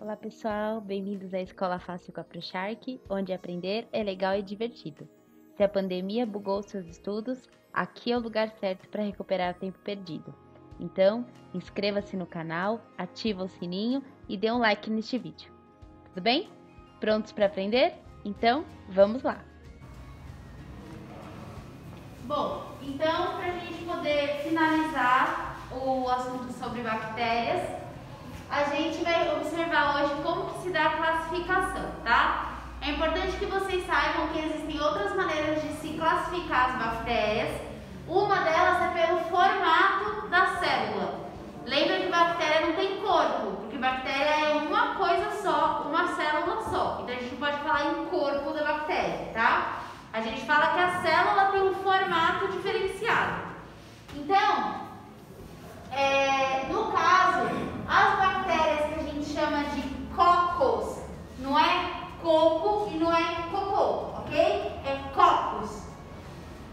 Olá pessoal, bem-vindos à Escola Fácil com a ProShark, onde aprender é legal e divertido. Se a pandemia bugou seus estudos, aqui é o lugar certo para recuperar o tempo perdido. Então, inscreva-se no canal, ativa o sininho e dê um like neste vídeo. Tudo bem? Prontos para aprender? Então, vamos lá! Bom, então para a gente poder finalizar o assunto sobre bactérias, a gente vai observar hoje como que se dá a classificação, tá? É importante que vocês saibam que existem outras maneiras de se classificar as bactérias. Uma delas é pelo formato da célula. Lembra que bactéria não tem corpo, porque bactéria é uma coisa só, uma célula só. Então a gente não pode falar em corpo da bactéria, tá? A gente fala que a célula tem um formato diferenciado. Então, no caso, as bactérias que a gente chama de cocos, não é coco e não é cocô, ok? É cocos.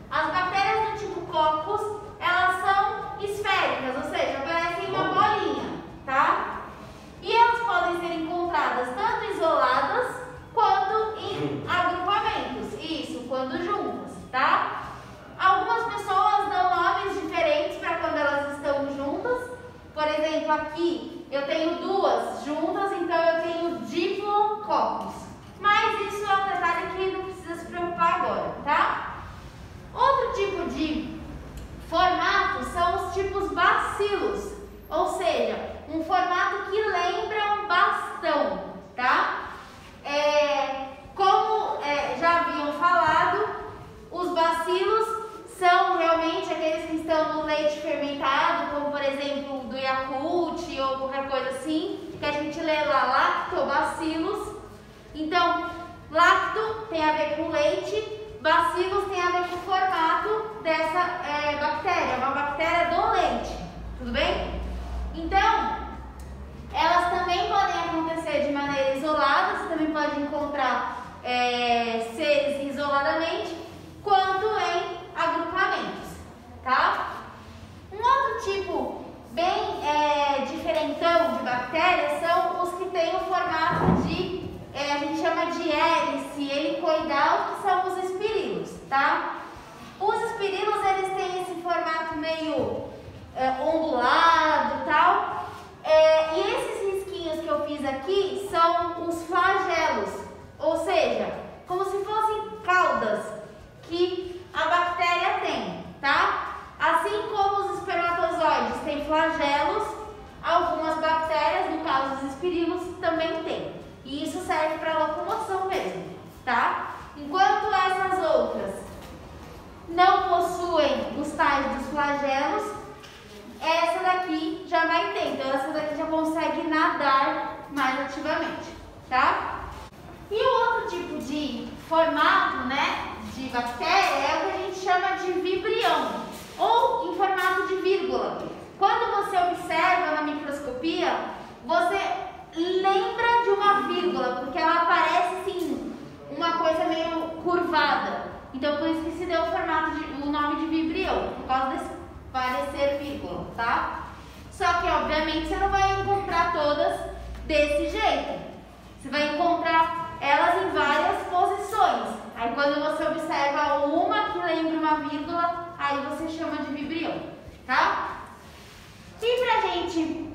As bactérias do tipo cocos, elas são esféricas, ou seja, parecem uma bolinha, tá? E elas podem ser encontradas tanto isoladas quanto em agrupamentos, isso, quando juntas, tá? Algumas pessoas dão nomes diferentes para quando elas estão juntas. Por exemplo, aqui eu tenho duas juntas, então eu tenho diplococos. Mas isso é um detalhe que não precisa se preocupar agora, tá? Outro tipo de formato são os tipos bacilos, ou seja, um formato que lembra um bastão, tá? Como já haviam falado, os bacilos são realmente aqueles que estão no leite fermentado, como por exemplo do Yakult ou qualquer coisa assim, que a gente lê lá lactobacillus. Então, lacto tem a ver com leite, bacillus tem a ver com o formato dessa bactéria, uma bactéria do leite, tudo bem? Então, elas também podem acontecer de maneira isolada, você também pode encontrar seres isoladamente, quanto em agrupamentos, tá? Um outro tipo bem diferentão de bactérias são os que têm o formato de, a gente chama de hélice helicoidal, que são os espirilos, tá? Os espirilos, eles têm esse formato meio ondulado e tal, e esses risquinhos que eu fiz aqui são os flagelos, ou seja, como se fossem caudas que a bactéria tem, tá? Assim como os espermatozoides têm flagelos, algumas bactérias, no caso os espirilos, também têm. E isso serve para locomoção mesmo, tá? Enquanto essas outras não possuem os tais dos flagelos, essa daqui já vai ter. Então essa daqui já consegue nadar mais ativamente, tá? E o outro tipo de formato, né, de bactéria é o que a gente chama de vibrião, ou em formato de vírgula. Quando você observa na microscopia, você lembra de uma vírgula, porque ela parece assim, uma coisa meio curvada. Então por isso que se deu o nome de vibrião, por causa desse parecer vírgula, tá? Só que obviamente você não vai encontrar todas desse jeito. Você vai encontrar elas em várias posições. Aí quando você observa uma que lembra uma vírgula, aí você chama de vibrião, tá? E pra gente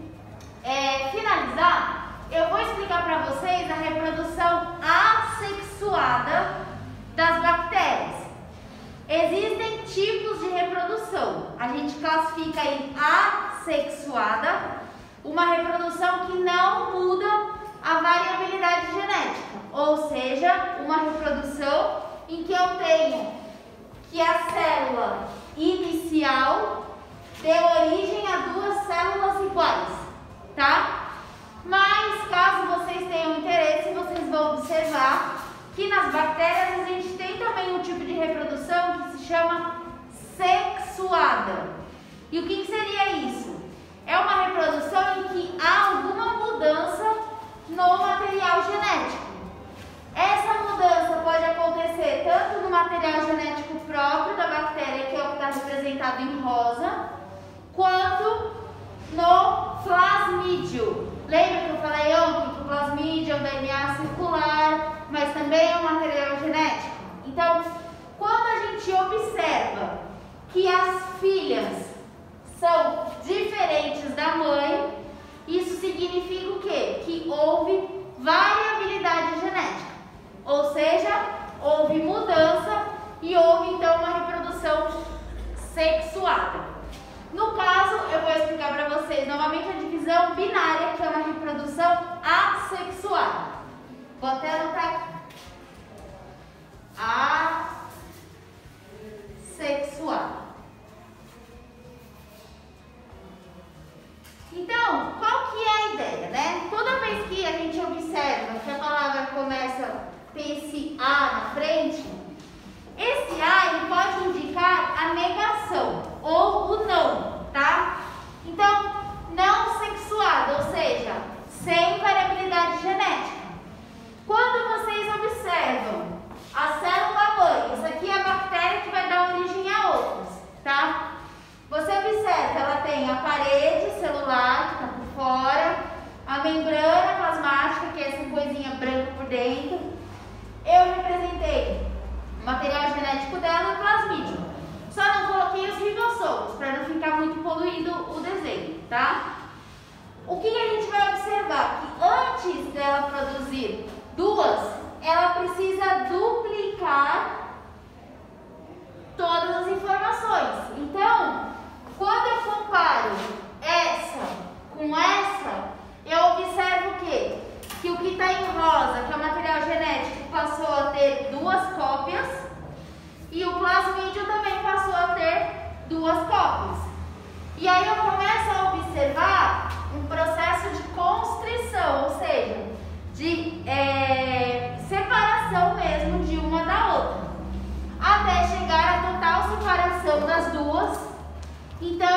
finalizar, eu vou explicar para vocês a reprodução assexuada das bactérias. Existem tipos de reprodução. A gente classifica em assexuada, uma reprodução que não muda a variabilidade genética, ou seja, uma reprodução em que eu tenho que a célula inicial dê origem a duas células iguais, tá? Mas caso vocês tenham interesse, vocês vão observar que nas bactérias a gente tem também um tipo de reprodução que se chama sexuada. E o que seria isso? É uma reprodução em que há alguma mudança no material genético. Essa mudança pode acontecer tanto no material genético próprio da bactéria, que é o que está representado em rosa, quanto no plasmídio. Lembra que eu falei ontem que o plasmídio é um DNA circular, mas também é um material genético? Então, quando a gente observa que as filhas são diferentes da mãe, isso significa o quê? Que houve variabilidade genética, ou seja, houve mudança e houve então uma reprodução sexuada. No caso, eu vou explicar para vocês novamente a divisão binária, que é uma reprodução assexuada. Vou até anotar aqui. Assexuada. Então, qual que é a ideia, né? Toda vez que a gente observa que a palavra começa, tem esse A na frente, esse A ele pode indicar a negação ou o não, tá? Então, não sexuado, ou seja, sem variabilidade genética. Quando vocês observam a célula mãe, isso aqui é a bactéria que vai dar origem a outros, tá? Você observa, ela tem a parede celular, que está por fora, a membrana plasmática, que é essa coisinha branca por dentro. Eu representei o material genético dela e o plasmídio. Só não coloquei os ribossomos, para não ficar muito poluído o desenho, tá? O que a gente vai observar? Que antes dela produzir duas, ela precisa duplicar todas as informações. Então, quando eu comparo essa com essa, eu observo o quê? Que o que está em rosa, que é o material genético, passou a ter duas cópias e o plasmídio também passou a ter duas cópias. E aí eu começo a observar um processo de constrição, ou seja, de separação mesmo de uma da outra, até chegar à total separação das duas. Então